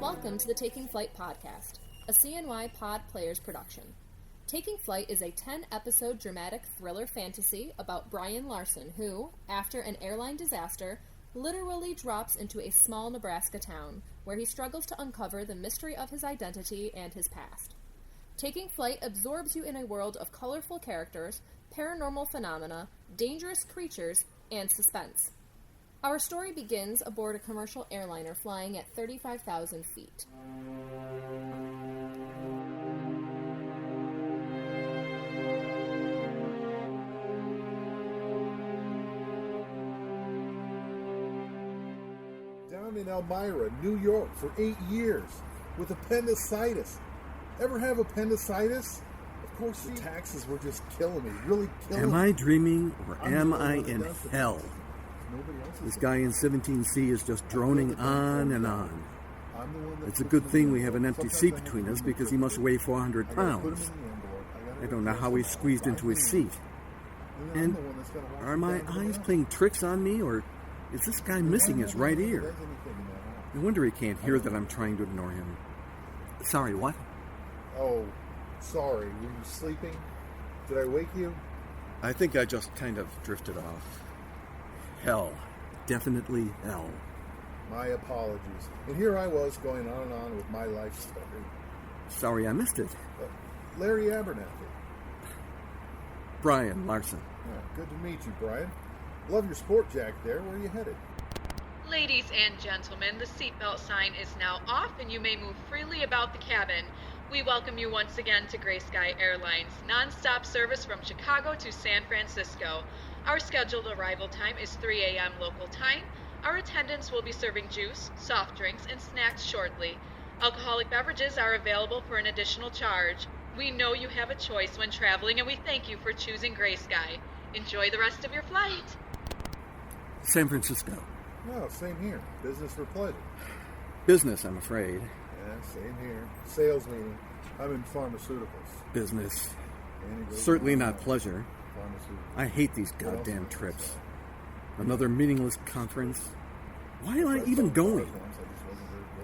Welcome to the Taking Flight podcast, a CNY Pod Players production. Taking Flight is a 10-episode dramatic thriller fantasy about Brian Larson, who, after an airline disaster, literally drops into a small Nebraska town where he struggles to uncover the mystery of his identity and his past. Taking Flight absorbs you in a world of colorful characters, paranormal phenomena, dangerous creatures, and suspense. Our story begins aboard a commercial airliner flying at 35,000 feet. Down in Elmira, New York for 8 years with appendicitis. Ever have appendicitis? Of course, the taxes were just killing me, really killing me. Am I dreaming or am I in hell? This guy in 17C is just droning on and on. It's a good thing we have an empty seat between us because he must weigh 400 pounds. I don't know how he squeezed into his seat. And are my eyes playing tricks on me, or is this guy missing his right ear? No wonder he can't hear that I'm trying to ignore him. Sorry, what? Oh, sorry. Were you sleeping? Did I wake you? I think I just kind of drifted off. Hell. Definitely hell. My apologies. And here I was going on and on with my life story. Sorry I missed it. Larry Abernathy. Brian Larson. Yeah, good to meet you, Brian. Love your sport jacket there. Where are you headed? Ladies and gentlemen, the seatbelt sign is now off and you may move freely about the cabin. We welcome you once again to Gray Sky Airlines, non-stop service from Chicago to San Francisco. Our scheduled arrival time is 3 a.m. local time. Our attendants will be serving juice, soft drinks, and snacks shortly. Alcoholic beverages are available for an additional charge. We know you have a choice when traveling, and we thank you for choosing Gray Sky. Enjoy the rest of your flight. San Francisco. No, same here. Business for pleasure. Business, I'm afraid. Yeah, same here. Sales meeting. I'm in pharmaceuticals. Business. Certainly not pleasure. I hate these goddamn trips. Another meaningless conference. Why am I even going?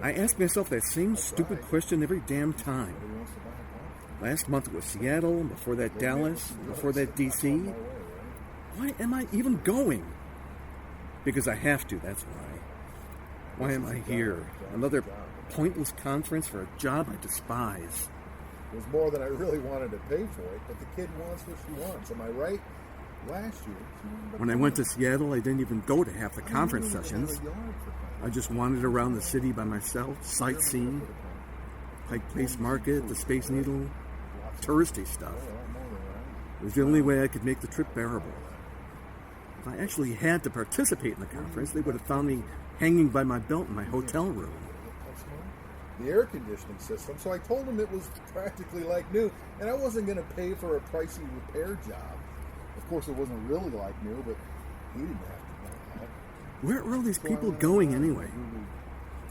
I ask myself that same stupid question every damn time. Last month it was Seattle, before that Dallas, before that DC. Why am I even going? Because I have to, that's why. Why am I here? Another pointless conference for a job I despise. It was more than I really wanted to pay for it, but the kid wants what she wants. Am I right? Last year, when I went to Seattle, I didn't even go to half the conference sessions. I just wandered around the city by myself, sightseeing, Pike Place Market, the Space Needle, touristy stuff. It was the only way I could make the trip bearable. If I actually had to participate in the conference, they would have found me hanging by my belt in my hotel room. The air conditioning system, so I told him it was practically like new, and I wasn't going to pay for a pricey repair job. Of course, it wasn't really like new, but he didn't have to know that. Where are all these people going anyway?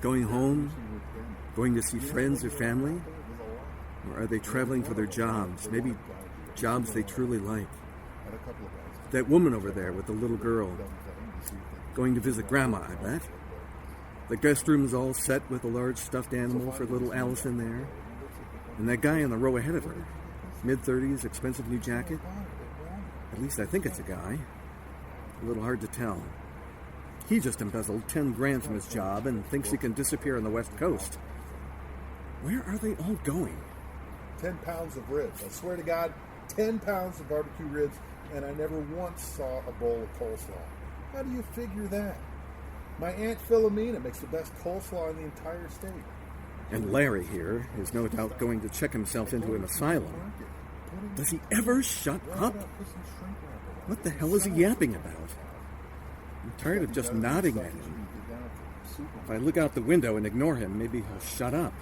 Going home? Going to see friends or family? Or are they traveling for their jobs? Maybe jobs they truly like. That woman over there with the little girl. Going to visit Grandma, I bet. The guest room's all set with a large stuffed animal for little Alice in there. And that guy in the row ahead of her. Mid-30s, expensive new jacket. At least I think it's a guy. A little hard to tell. He just embezzled 10 grand from his job and thinks he can disappear on the West Coast. Where are they all going? 10 pounds of ribs. I swear to God, 10 pounds of barbecue ribs, and I never once saw a bowl of coleslaw. How do you figure that? My Aunt Philomena makes the best coleslaw in the entire state. And Larry here is no doubt going to check himself into an asylum. Does he ever shut up? What the hell is he yapping about? I'm tired of just nodding at him. If I look out the window and ignore him, maybe he'll shut up.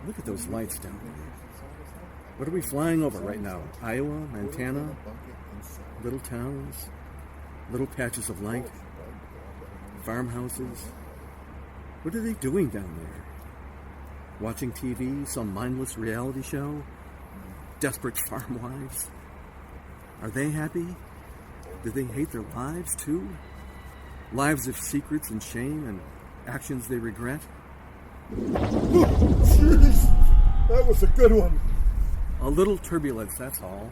Look at those lights down there. What are we flying over right now? Iowa? Montana? Little towns? Little patches of light? Farmhouses? What are they doing down there? Watching TV? Some mindless reality show? Desperate farm wives? Are they happy? Do they hate their lives too? Lives of secrets and shame and actions they regret? Jeez, that was a good one. A little turbulence, that's all.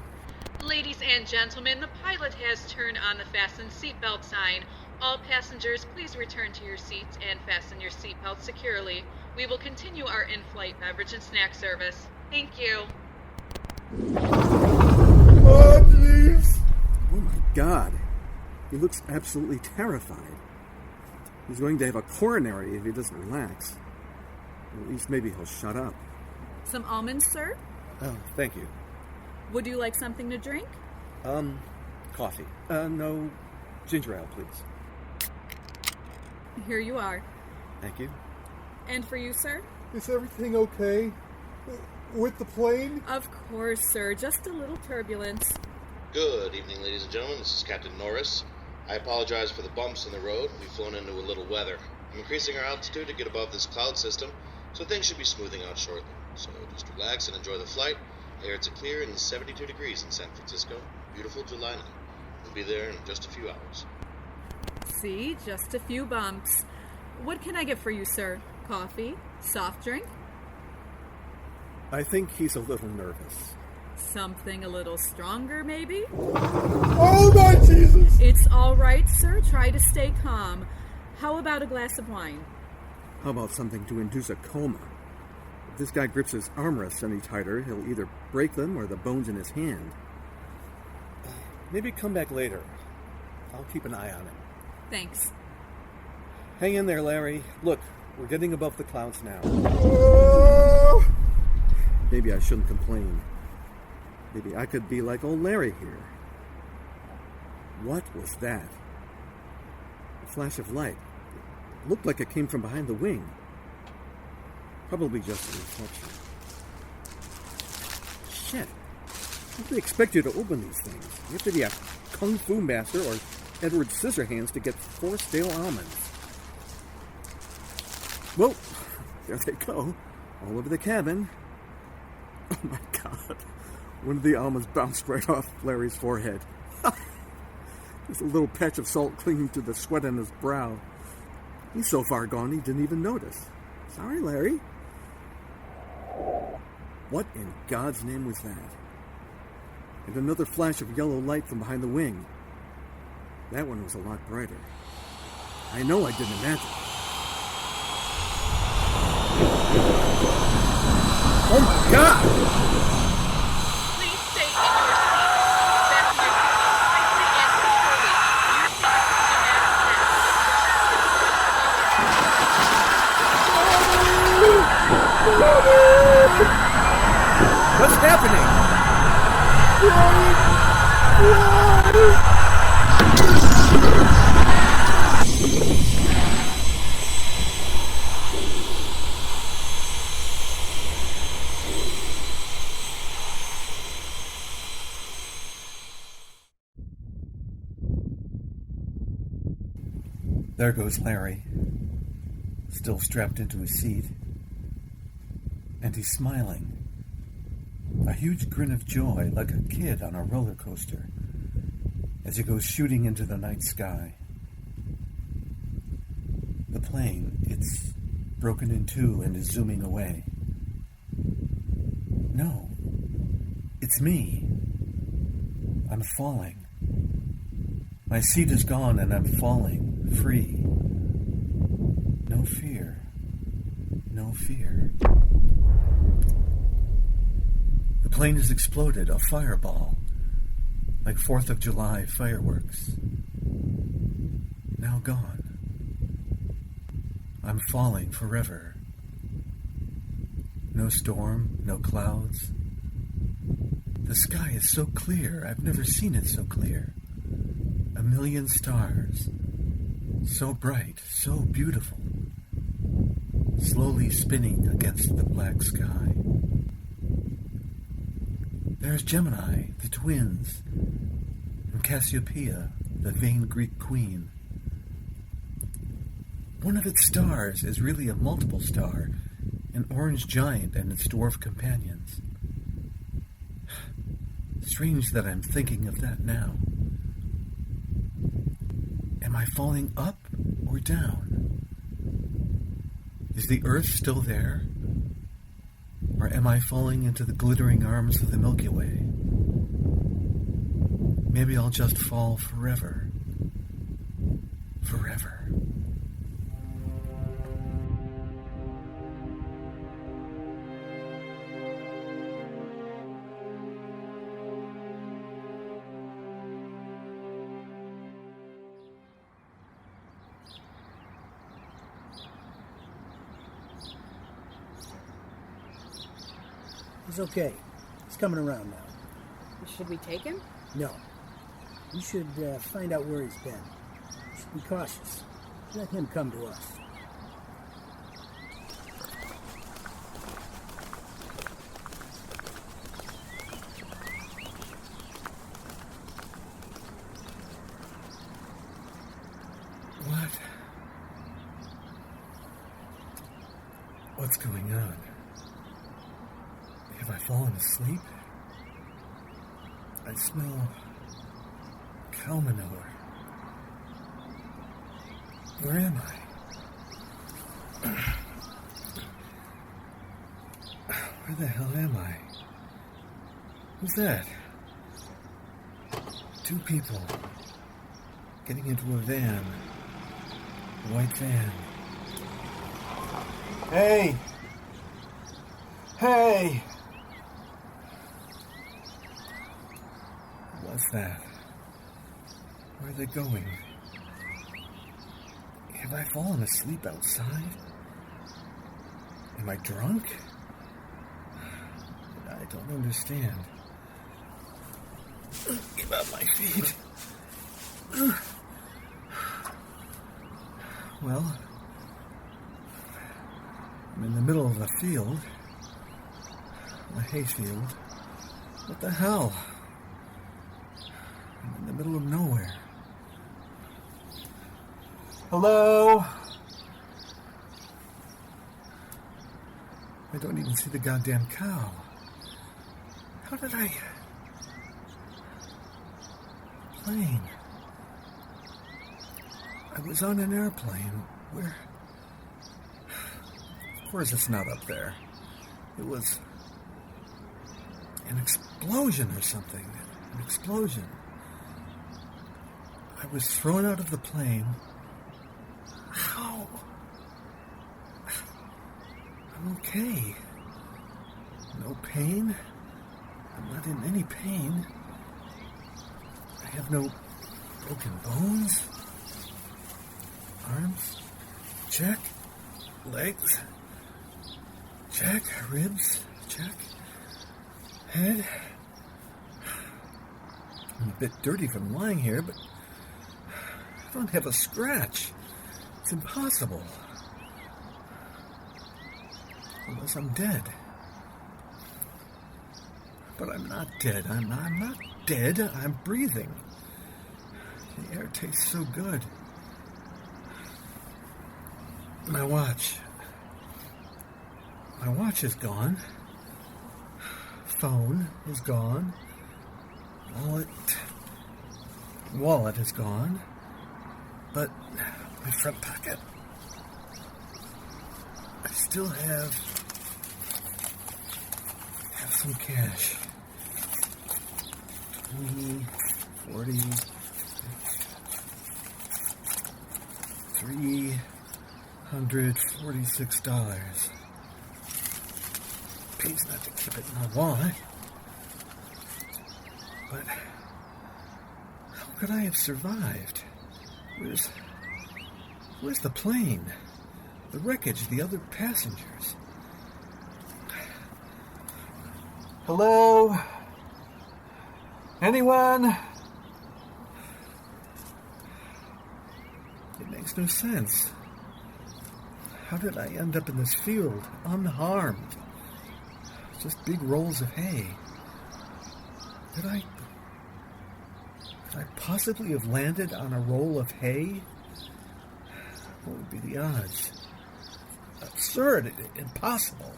Ladies and gentlemen, the pilot has turned on the fasten seatbelt sign. All passengers, please return to your seats and fasten your seatbelts securely. We will continue our in-flight beverage and snack service. Thank you. Oh, jeez. Oh my God. He looks absolutely terrified. He's going to have a coronary if he doesn't relax. At least maybe he'll shut up. Some almonds, sir? Oh, thank you. Would you like something to drink? Coffee. No, ginger ale, please. Here you are. Thank you. And for you, sir? Is everything okay with the plane? Of course, sir. Just a little turbulence. Good evening, ladies and gentlemen. This is Captain Norris. I apologize for the bumps in the road. We've flown into a little weather. I'm increasing our altitude to get above this cloud system, so things should be smoothing out shortly. So just relax and enjoy the flight. Air it's clear and 72 degrees in San Francisco. Beautiful July night. We'll be there in just a few hours. See, just a few bumps. What can I get for you, sir? Coffee? Soft drink? I think he's a little nervous. Something a little stronger, maybe? Oh, my Jesus! It's all right, sir. Try to stay calm. How about a glass of wine? How about something to induce a coma? If this guy grips his armrests any tighter, he'll either break them or the bones in his hand. Maybe come back later. I'll keep an eye on him. Thanks. Hang in there, Larry. Look, we're getting above the clouds now. Oh! Maybe I shouldn't complain. Maybe I could be like old Larry here. What was that? A flash of light. It looked like it came from behind the wing. Probably just a reflection. Shit. How do they expect you to open these things? You have to be a kung fu master or Edward Scissorhands to get 4 stale almonds. Well, there they go. All over the cabin. Oh my God. One of the almonds bounced right off Larry's forehead. There's a little patch of salt clinging to the sweat on his brow. He's so far gone he didn't even notice. Sorry, Larry. What in God's name was that? And another flash of yellow light from behind the wing. That one was a lot brighter. I know I didn't imagine. Oh my God! Please stay in your seats. Fasten your seatbelts tightly and securely. Your seatbelts do not snap. What's happening? There goes Larry, still strapped into his seat. And he's smiling. A huge grin of joy, like a kid on a roller coaster, as he goes shooting into the night sky. The plane, it's broken in two and is zooming away. No, it's me. I'm falling. My seat is gone and I'm falling, free. No fear. No fear. The plane has exploded, a fireball, like 4th of July fireworks. Now gone. I'm falling forever. No storm, no clouds. The sky is so clear, I've never seen it so clear. 1,000,000 stars, so bright, so beautiful, slowly spinning against the black sky. There's Gemini, the twins, and Cassiopeia, the vain Greek queen. One of its stars is really a multiple star, an orange giant and its dwarf companions. Strange that I'm thinking of that now. Am I falling up or down? Is the Earth still there? Or am I falling into the glittering arms of the Milky Way? Maybe I'll just fall forever. Forever. He's okay. He's coming around now. Should we take him? No. We should find out where he's been. We should be cautious. Let him come to us. What? What's going on? Have I fallen asleep? I smell cow manure. Where am I? Where the hell am I? Who's that? Two people getting into a van. A white van. Hey! Hey! What's that? Where are they going? Have I fallen asleep outside? Am I drunk? I don't understand. Get out my feet. Well, I'm in the middle of a field. A hayfield. What the hell? I'm in the middle of nowhere. Hello? I don't even see the goddamn cow. How did I... Plane. I was on an airplane. Where... Of course it's not up there. It was... an explosion or something. An explosion. I was thrown out of the plane. How? I'm okay. No pain. I'm not in any pain. I have no broken bones. Arms. Check. Legs. Check. Ribs. Check. Head. I'm a bit dirty from lying here, but I don't have a scratch. It's impossible. Unless I'm dead. But I'm not dead. I'm not dead. I'm breathing. The air tastes so good. My watch. My watch is gone. Phone is gone. Wallet is gone. But my front pocket, I still have some cash. 20, 40, $346. Pays not to keep it in my wallet. But how could I have survived? Where's the plane? The wreckage, the other passengers? Hello? Anyone? It makes no sense. How did I end up in this field, unharmed? Just big rolls of hay. Could I possibly have landed on a roll of hay? What would be the odds? Absurd, impossible.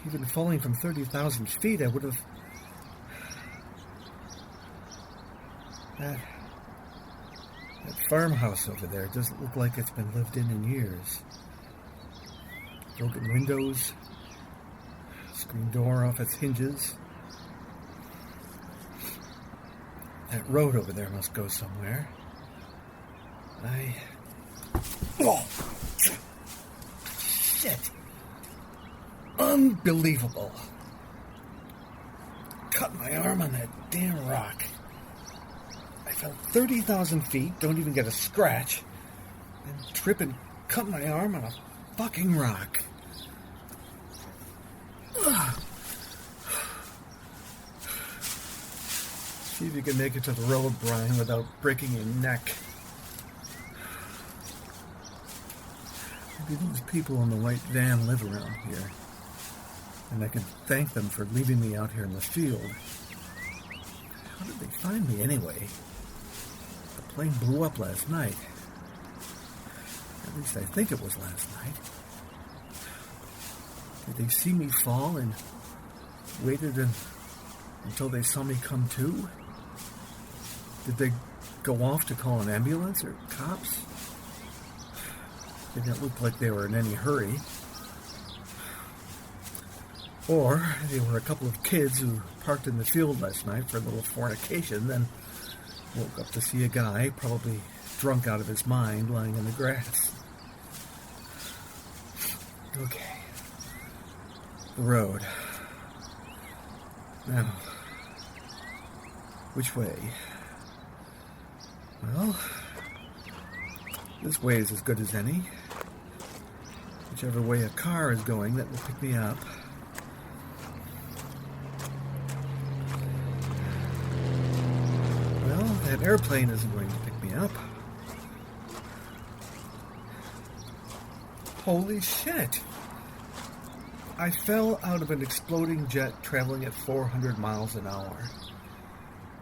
Even falling from 30,000 feet, I would have... That farmhouse over there doesn't look like it's been lived in years. broken windows, screen door off its hinges. That road over there must go somewhere. Oh! Shit! Unbelievable. Cut my arm on that damn rock. I fell 30,000 feet, don't even get a scratch, and trip and cut my arm on a fucking rock. Ugh. See if you can make it to the road, Brian, without breaking your neck. Maybe those people in the white van live around here, and I can thank them for leaving me out here in the field. How did they find me anyway? The plane blew up last night. At least I think it was last night. Did they see me fall and waited until they saw me come to? Did they go off to call an ambulance or cops? They didn't look like they were in any hurry. Or they were a couple of kids who parked in the field last night for a little fornication, then woke up to see a guy, probably drunk out of his mind, lying in the grass. Okay. The road. Now, which way? Well, this way is as good as any. Whichever way a car is going, that will pick me up. Well, that airplane isn't going to pick me up. Holy shit! I fell out of an exploding jet traveling at 400 miles an hour.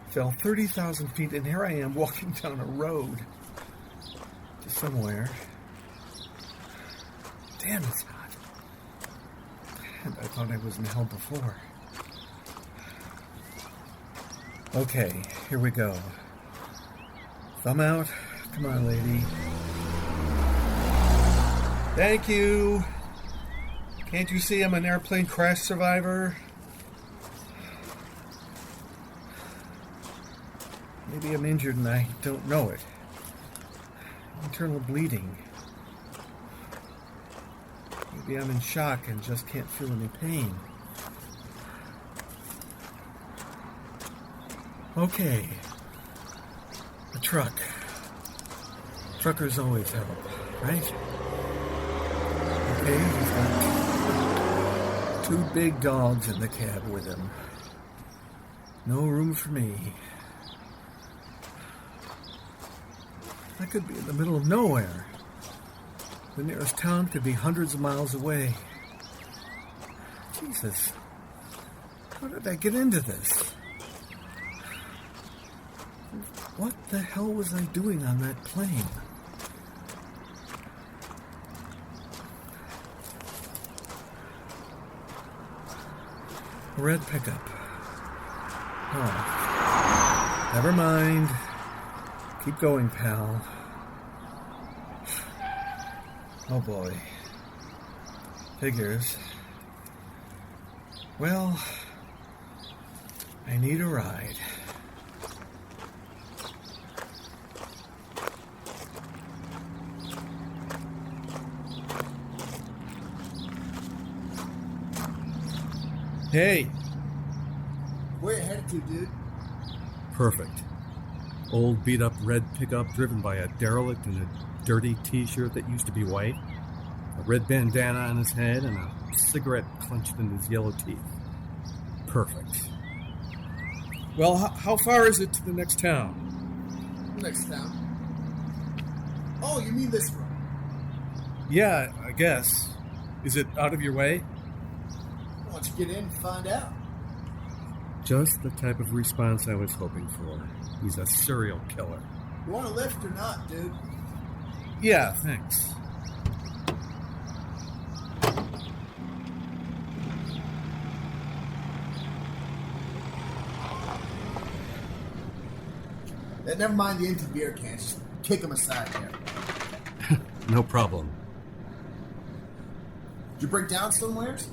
Fell 30,000 feet, and here I am walking down a road to somewhere. Damn, it's hot. And I thought I was in hell before. Okay, here we go. Thumb out. Come on, lady. Thank you. Can't you see I'm an airplane crash survivor? Maybe I'm injured and I don't know it. Internal bleeding. Maybe I'm in shock and just can't feel any pain. Okay. A truck. Truckers always help, right? Okay, he's got 2 big dogs in the cab with him. No room for me. I could be in the middle of nowhere. The nearest town could be hundreds of miles away. Jesus. How did I get into this? What the hell was I doing on that plane? Red pickup. Oh. Never mind. Keep going, pal. Oh boy. Figures. Well, I need a ride. Hey! Where you headed to, dude? Perfect. Old beat-up red pickup driven by a derelict in a dirty t-shirt that used to be white, a red bandana on his head, and a cigarette clenched in his yellow teeth. Perfect. Well, how far is it to the next town? Next town. Oh, you mean this one? Yeah, I guess. Is it out of your way? Why don't you get in and find out? Just the type of response I was hoping for. He's a serial killer. You want a lift or not, dude? Yeah, thanks. Never mind the empty beer cans. Just kick them aside here. No problem. Did you break down somewheres?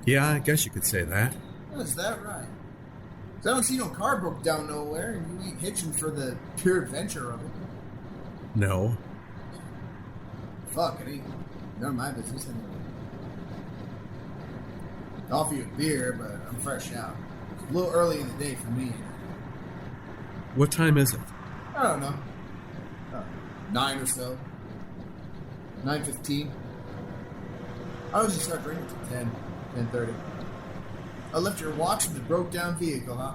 Yeah, I guess you could say that. Oh, is that right? 'Cause I don't see no car broke down nowhere, and you ain't hitching for the pure adventure of it. No. Fuck, it ain't none of my business anyway. I'll offer you a beer, but I'm fresh out. It's a little early in the day for me. What time is it? I don't know. 9 or so. 9:15. I usually start drinking at 10:30. I left your watch in the broke down vehicle, huh?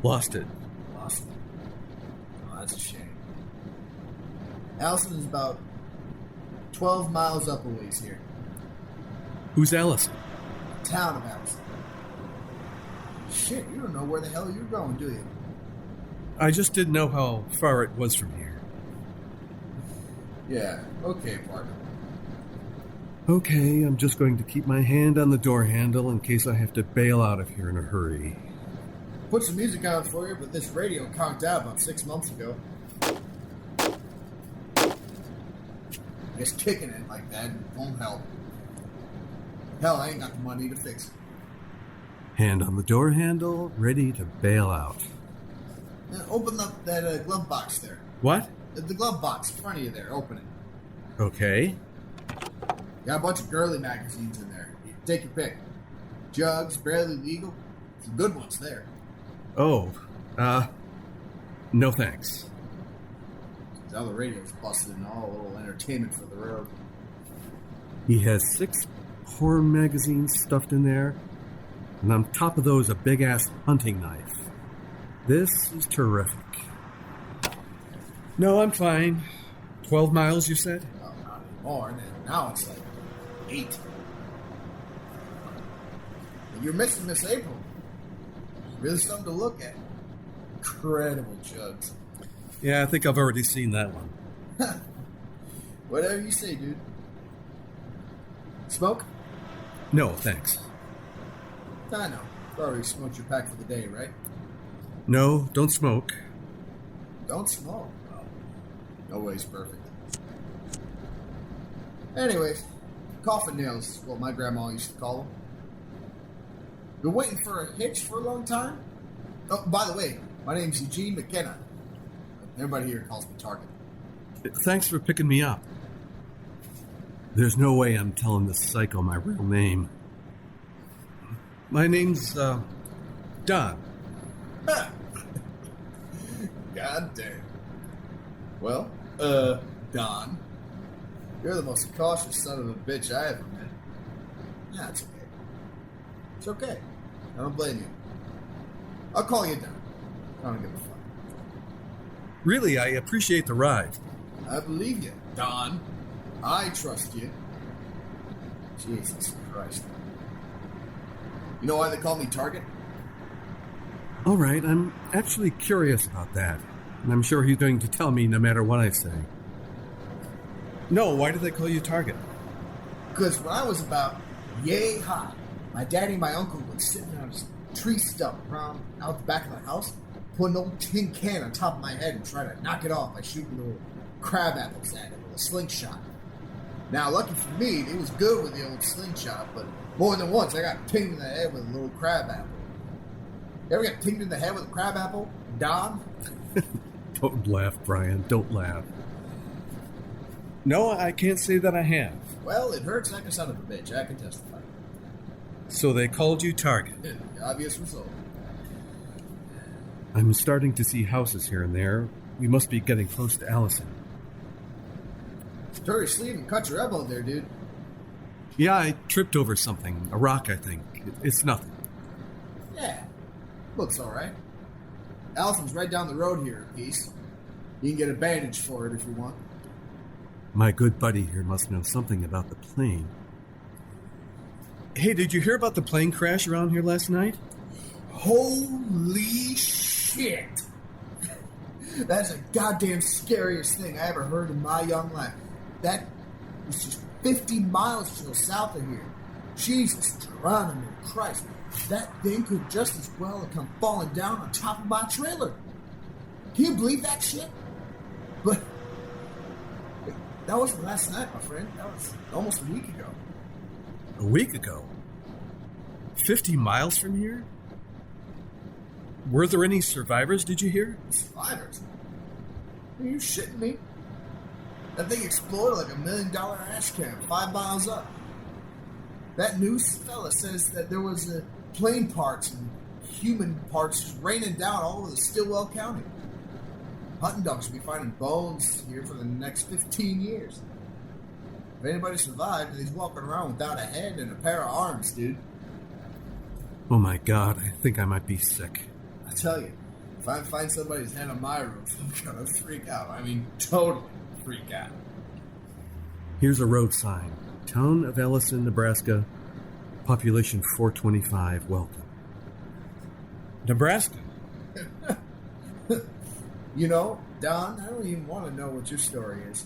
Lost it. Lost it. Oh, that's a shame. Allison is about 12 miles up a ways here. Who's Allison? Town of Allison. Shit, you don't know where the hell you're going, do you? I just didn't know how far it was from here. Yeah, okay, partner. Okay, I'm just going to keep my hand on the door handle in case I have to bail out of here in a hurry. Put some music on for you, but this radio conked out about 6 months ago. Just kicking it like that won't help. Hell, I ain't got the money to fix it. Hand on the door handle, ready to bail out. Now, open up that glove box there. What? The glove box in front of you there. Open it. Okay. Got a bunch of girly magazines in there. You take your pick. Jugs, Barely Legal. Some good ones there. Oh, no thanks. Now the radio's busted and all, a little entertainment for the road. He has 6 porn magazines stuffed in there, and on top of those, a big-ass hunting knife. This is terrific. No, I'm fine. 12 miles, you said? Well, not anymore. Now it's like 8. And you're missing Miss April. Really something to look at. Incredible jugs. Yeah, I think I've already seen that one. Whatever you say, dude. Smoke? No, thanks. I know. You already smoked your pack for the day, right? No, don't smoke. Don't smoke. Oh, no way's perfect. Anyways, coffin nails is what my grandma used to call them. Been waiting for a hitch for a long time? Oh, by the way, my name's Eugene McKenna. Everybody here calls me Target. Thanks for picking me up. There's no way I'm telling this psycho my real name. My name's, Don. God damn. Well, Don, you're the most cautious son of a bitch I ever met. Nah, it's okay. It's okay. I don't blame you. I'll call you Don. I don't give a fuck. Really, I appreciate the ride. I believe you, Don. I trust you. Jesus Christ. You know why they call me Target? All right, I'm actually curious about that. And I'm sure he's going to tell me no matter what I say. No, why do they call you Target? Because when I was about yay high, my daddy and my uncle would sit on a tree stump around out the back of the house, put an old tin can on top of my head and try to knock it off by shooting little crab apples at it with a slingshot. Now, lucky for me, it was good with the old slingshot, but more than once I got pinged in the head with a little crab apple. You ever get pinged in the head with a crab apple, Don? Don't laugh, Brian. Don't laugh. No, I can't say that I have. Well, it hurts like a son of a bitch. I can testify. So they called you Target. The obvious result. I'm starting to see houses here and there. We must be getting close to Allison. Tore your sleeve and cut your elbow there, dude. Yeah, I tripped over something. A rock, I think. It's nothing. Yeah. Looks alright. Allison's right down the road here a piece. You can get a bandage for it if you want. My good buddy here must know something about the plane. Hey, did you hear about the plane crash around here last night? Holy shit! That's the goddamn scariest thing I ever heard in my young life. That was just 50 miles to the south of here. Jesus, Geronimo Christ. That thing could just as well have come falling down on top of my trailer. Can you believe that shit? But That wasn't last night, my friend. That was almost a week ago. A week ago? 50 miles from here? Were there any survivors, did you hear? Survivors? Are you shitting me? That thing exploded like $1 million ash can 5 miles up. That news fella says that there was plane parts and human parts just raining down all over the Stillwell County. Hunting dogs will be finding bones here for the next 15 years. If anybody survived, he's walking around without a head and a pair of arms, dude. Oh my God, I think I might be sick. I tell you, if I find somebody's head on my roof, I'm gonna freak out. I mean, totally freak out. Here's a road sign. Town of Ellison, Nebraska. Population 425. Welcome. Nebraska. You know, Don, I don't even want to know what your story is.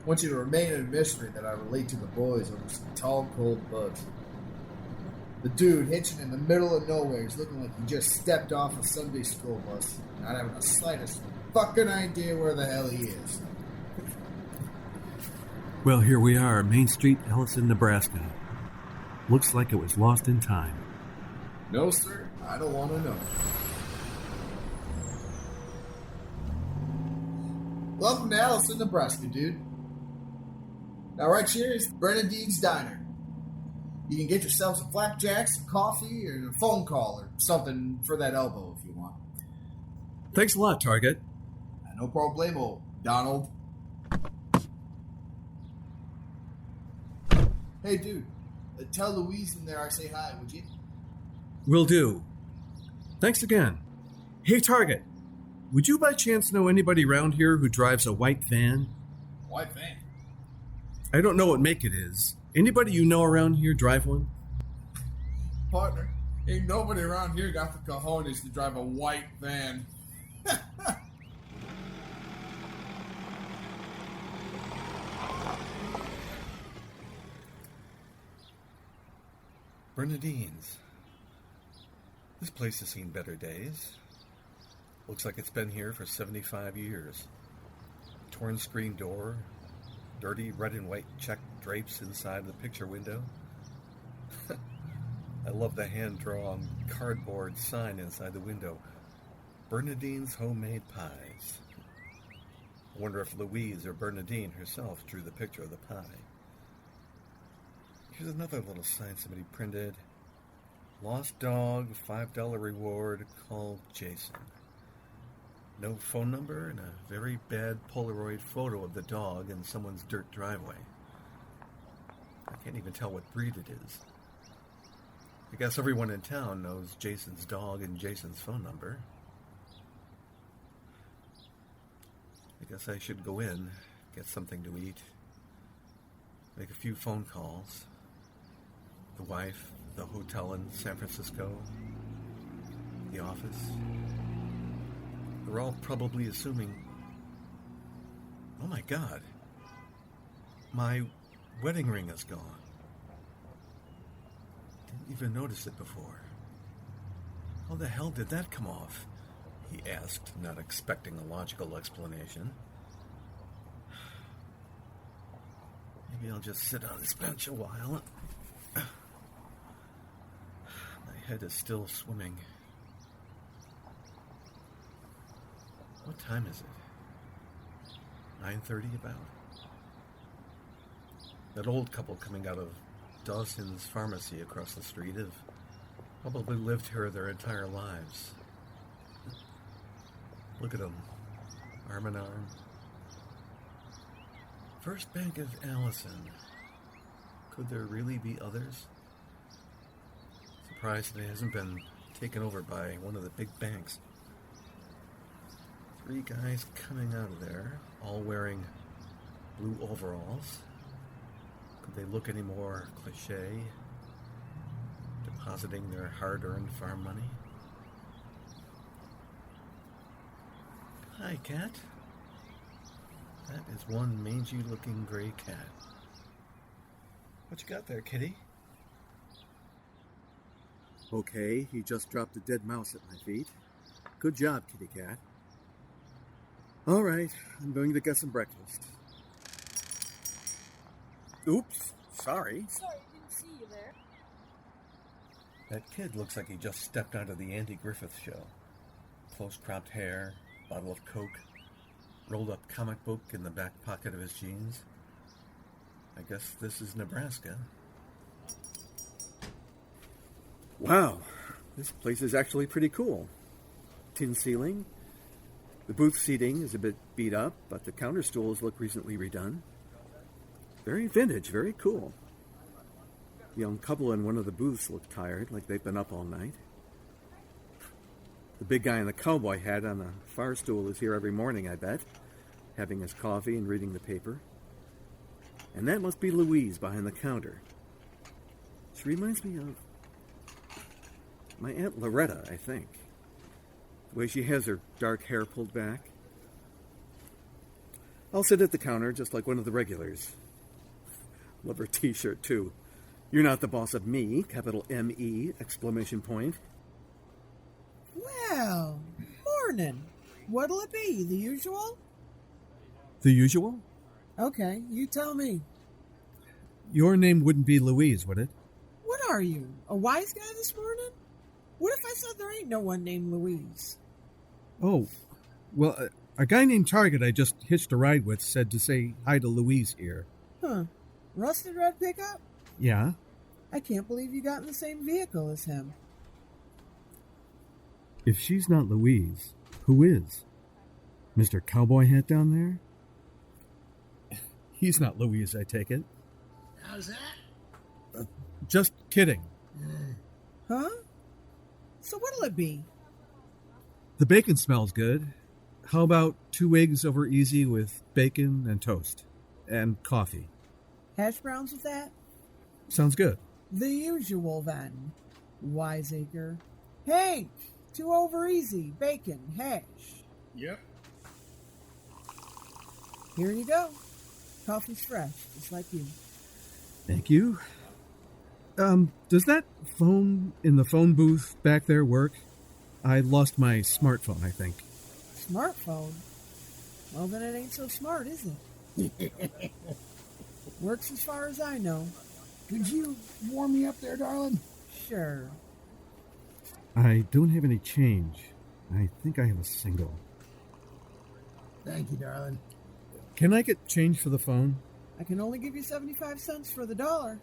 I want you to remain a mystery that I relate to the boys over some tall, cold buds. The dude hitching in the middle of nowhere is looking like he just stepped off a Sunday school bus, not having the slightest fucking idea where the hell he is. Well, here we are, Main Street, Ellison, Nebraska. Looks like it was lost in time. No, sir, I don't want to know. Welcome to Ellison, Nebraska, dude. Now, right here is Bernadine's Diner. You can get yourself some flapjacks, some coffee, or a phone call, or something for that elbow if you want. Thanks a lot, Target. No problemo, Donald. Hey, dude, tell Louise in there I say hi, would you? Will do. Thanks again. Hey, Target, would you by chance know anybody around here who drives a white van? White van? I don't know what make it is. Anybody you know around here drive one? Partner, ain't nobody around here got the cojones to drive a white van. Bernadine's. This place has seen better days. Looks like it's been here for 75 years. Torn screen door, dirty red and white check drapes inside the picture window. I love the hand-drawn cardboard sign inside the window. Bernadine's Homemade Pies. I wonder if Louise or Bernadine herself drew the picture of the pie. Here's another little sign somebody printed. Lost dog, $5 reward, call Jason. No phone number and a very bad Polaroid photo of the dog in someone's dirt driveway. I can't even tell what breed it is. I guess everyone in town knows Jason's dog and Jason's phone number. I guess I should go in, get something to eat, make a few phone calls. The wife, the hotel in San Francisco, the office. They're all probably assuming, oh my God, my wedding ring is gone. Didn't even notice it before. How the hell did that come off? He asked, not expecting a logical explanation. Maybe I'll just sit on this bench a while. My head is still swimming. What time is it? 9:30 about? That old couple coming out of Dawson's Pharmacy across the street have probably lived here their entire lives. Look at them, arm in arm. First Bank of Allison. Could there really be others? Surprised it hasn't been taken over by one of the big banks. 3 guys coming out of there, all wearing blue overalls. Could they look any more cliche? Depositing their hard-earned farm money? Hi, cat. That is one mangy-looking gray cat. What you got there, kitty? Okay, he just dropped a dead mouse at my feet. Good job, kitty cat. All right, I'm going to get some breakfast. Oops, sorry. Sorry, didn't see you there. That kid looks like he just stepped out of the Andy Griffith show. Close-cropped hair, bottle of Coke, rolled-up comic book in the back pocket of his jeans. I guess this is Nebraska. Wow, this place is actually pretty cool. Tin ceiling. The booth seating is a bit beat up, but the counter stools look recently redone. Very vintage, very cool. The young couple in one of the booths look tired, like they've been up all night. The big guy in the cowboy hat on the far stool is here every morning, I bet, having his coffee and reading the paper. And that must be Louise behind the counter. She reminds me of my Aunt Loretta, I think. The way she has her dark hair pulled back. I'll sit at the counter just like one of the regulars. Love her t-shirt, too. You're not the boss of me, capital M-E, exclamation point. Well, morning. What'll it be, the usual? The usual? Okay, you tell me. Your name wouldn't be Louise, would it? What are you, a wise guy this morning? What if I said there ain't no one named Louise? Oh, well, a guy named Target I just hitched a ride with said to say hi to Louise here. Huh. Rusted red pickup? Yeah? I can't believe you got in the same vehicle as him. If she's not Louise, who is? Mr. Cowboy Hat down there? He's not Louise, I take it. How's that? Just kidding. Huh? So what'll it be? The bacon smells good. How about 2 eggs over easy with bacon and toast? And coffee. Hash browns with that? Sounds good. The usual, then. Wiseacre. Hank! 2 over easy, bacon, hash. Yep. Here you go. Coffee's fresh, just like you. Thank you. Does that phone in the phone booth back there work? I lost my smartphone, I think. Smartphone? Well, then it ain't so smart, is it? Works as far as I know. Could you warm me up there, darling? Sure. I don't have any change. I think I have a single. Thank you, darling. Can I get change for the phone? I can only give you 75 cents for the dollar.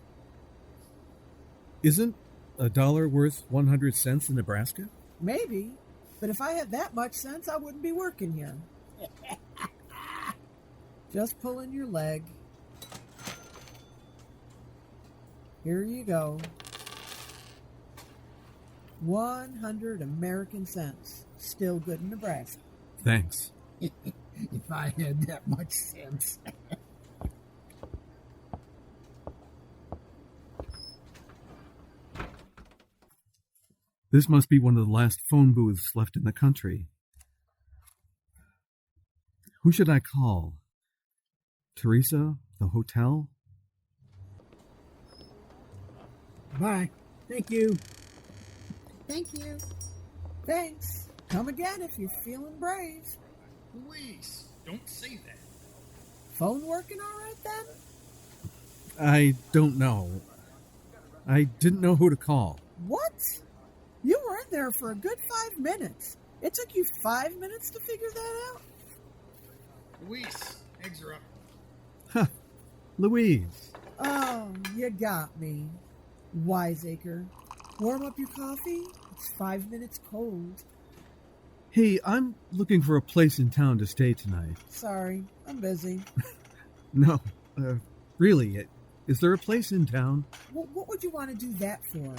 Isn't $1 worth 100 cents in Nebraska? Maybe. But if I had that much sense, I wouldn't be working here. Just pulling your leg. Here you go. 100 American cents. Still good in Nebraska. Thanks. If I had that much sense. This must be one of the last phone booths left in the country. Who should I call? Teresa? The hotel? Bye. Thank you. Thank you. Thanks. Come again if you're feeling brave. Louise, don't say that. Phone working all right then? I don't know. I didn't know who to call. What? You were in there for a good 5 minutes. It took you 5 minutes to figure that out? Louise, eggs are up. Huh. Louise. Oh, you got me. Wiseacre. Warm up your coffee. It's 5 minutes cold. Hey, I'm looking for a place in town to stay tonight. Sorry, I'm busy. No, really, is there a place in town? What would you want to do that for?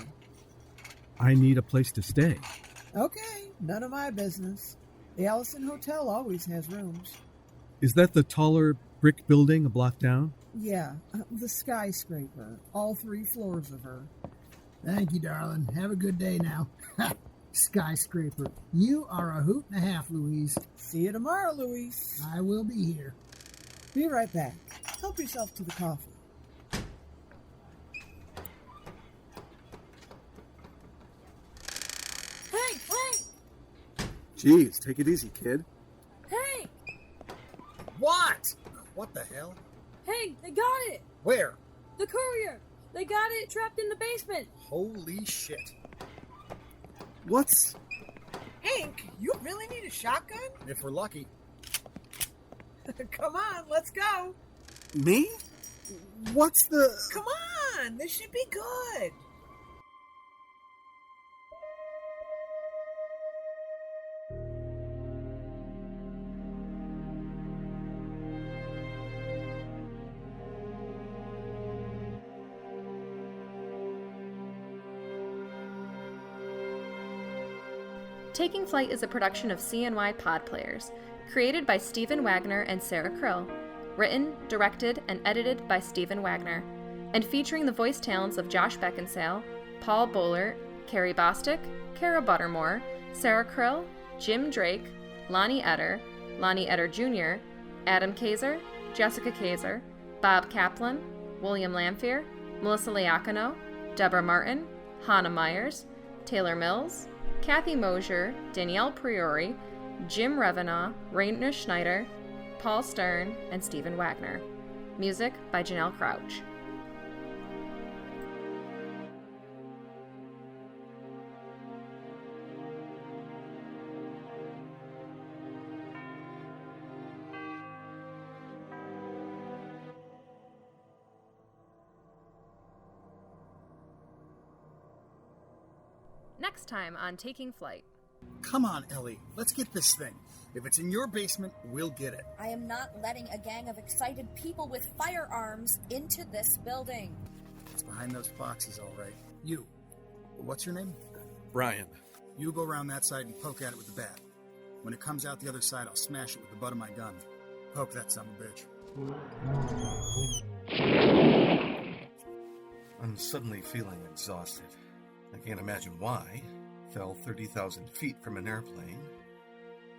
I need a place to stay. Okay, none of my business. The Allison Hotel always has rooms. Is that the taller brick building a block down? Yeah, the skyscraper. All 3 floors of her. Thank you, darling. Have a good day now. Skyscraper. You are a hoot and a half, Louise. See you tomorrow, Louise. I will be here. Be right back. Help yourself to the coffee. Hank! Jeez, take it easy, kid. Hank! What? What the hell? Hank, they got it! Where? The courier! They got it trapped in the basement! Holy shit. What's... Hank, you really need a shotgun? If we're lucky. Come on, let's go! Me? What's the... Come on, this should be good! Taking Flight is a production of CNY Pod Players, created by Stephen Wagner and Sarah Krill, written, directed, and edited by Stephen Wagner, and featuring the voice talents of Josh Beckinsale, Paul Bowler, Carrie Bostick, Kara Buttermore, Sarah Krill, Jim Drake, Lonnie Etter Jr., Adam Kaiser, Jessica Kaiser, Bob Kaplan, William Lamphere, Melissa Liacono, Deborah Martin, Hannah Myers, Taylor Mills, Kathy Mosier, Danielle Priori, Jim Revenaugh, Raina Schneider, Paul Stern, and Stephen Wagner. Music by Janelle Crouch. Next time on Taking Flight. Come on, Ellie. Let's get this thing. If it's in your basement, we'll get it. I am not letting a gang of excited people with firearms into this building. It's behind those boxes, all right. You. What's your name? Brian. You go around that side and poke at it with the bat. When it comes out the other side, I'll smash it with the butt of my gun. Poke that son of a bitch. I'm suddenly feeling exhausted. I can't imagine why. Fell 30,000 feet from an airplane.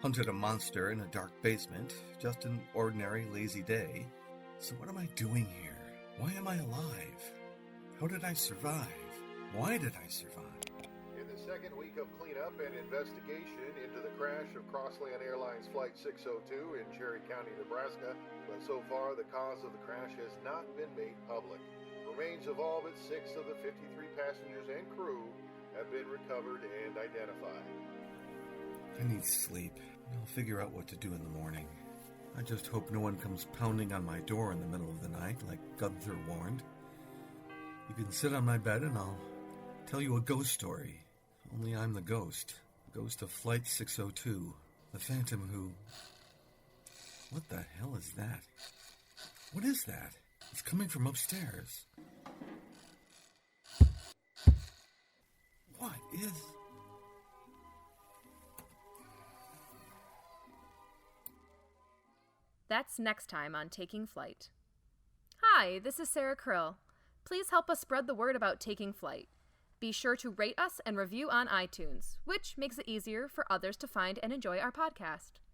Hunted a monster in a dark basement. Just an ordinary, lazy day. So what am I doing here? Why am I alive? How did I survive? Why did I survive? In the second week of cleanup and investigation into the crash of Crossland Airlines Flight 602 in Cherry County, Nebraska, but so far the cause of the crash has not been made public. Remains of all but 6 of the 53 passengers and crew have been recovered and identified. I need sleep. I'll figure out what to do in the morning. I just hope no one comes pounding on my door in the middle of the night like Gunther warned. You can sit on my bed and I'll tell you a ghost story. Only I'm the ghost. Ghost of Flight 602. The Phantom who... What the hell is that? What is that? It's coming from upstairs. What is... That's next time on Taking Flight. Hi, this is Sarah Krill. Please help us spread the word about Taking Flight. Be sure to rate us and review on iTunes, which makes it easier for others to find and enjoy our podcast.